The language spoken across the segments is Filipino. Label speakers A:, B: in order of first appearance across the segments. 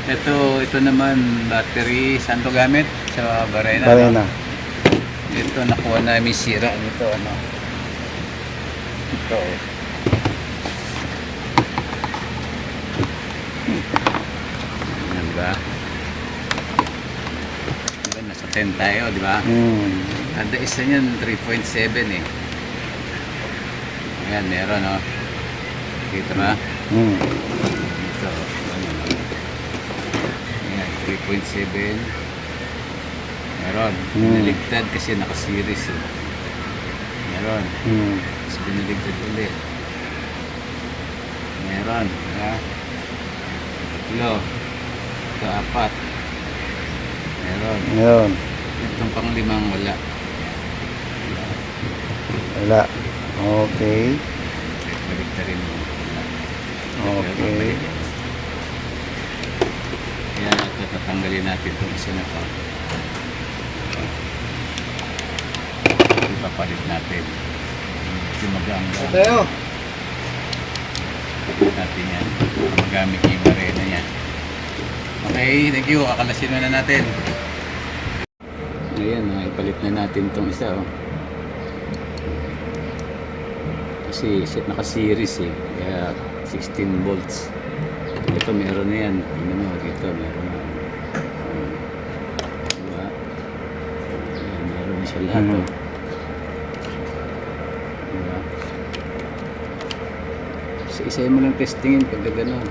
A: Ito naman, battery. Saan to gamit? Sa Barena.
B: Barena.
A: No? Ito, nakuha namin sira nito. Ano? Ito. Yan ba? Diba, nasa 10 tayo, di ba? Ada isa niyan, 3.7 eh. Ayan, meron, no? Kita ba? Ito, ano, ayan, 3.7. Meron. Binaligtad kasi naka-series eh. Meron. Tapos binaligtad ulit. Meron. Ha? Tatlo. Ito, 4. Meron.
B: Yun.
A: Itong pang-limang wala.
B: Wala. Okay.
A: Baligtad rin mo.
B: Okay.
A: Kaya ito, tatanggalin natin itong isa na to. Ipapalit natin. Kasi maganda.
B: Tayo.
A: Palit natin yan. Magamit yung barena niya. Okay, thank you. Kakalasin na natin. Ayan, ipalit na natin itong isa. Oh. Kasi naka-series eh. Kaya 16 volts. Ito meron na yan. Tingnan mo dito, meron na. Diba? Ayan, meron na siya lahat. Oh. Diba? So, isahin mo lang testingin pag gano'n.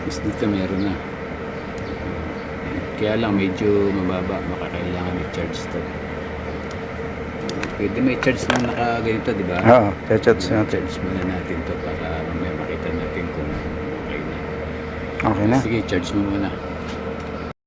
A: Tapos dito meron na. Kaya lang medyo mababa, makakailangan i-charge to. Pwede may charge lang nakaganito, di ba?
B: Oo, charge natin.
A: Charge muna natin to para may makita natin kung okay na.
B: Okay na.
A: Sige, charge mo muna.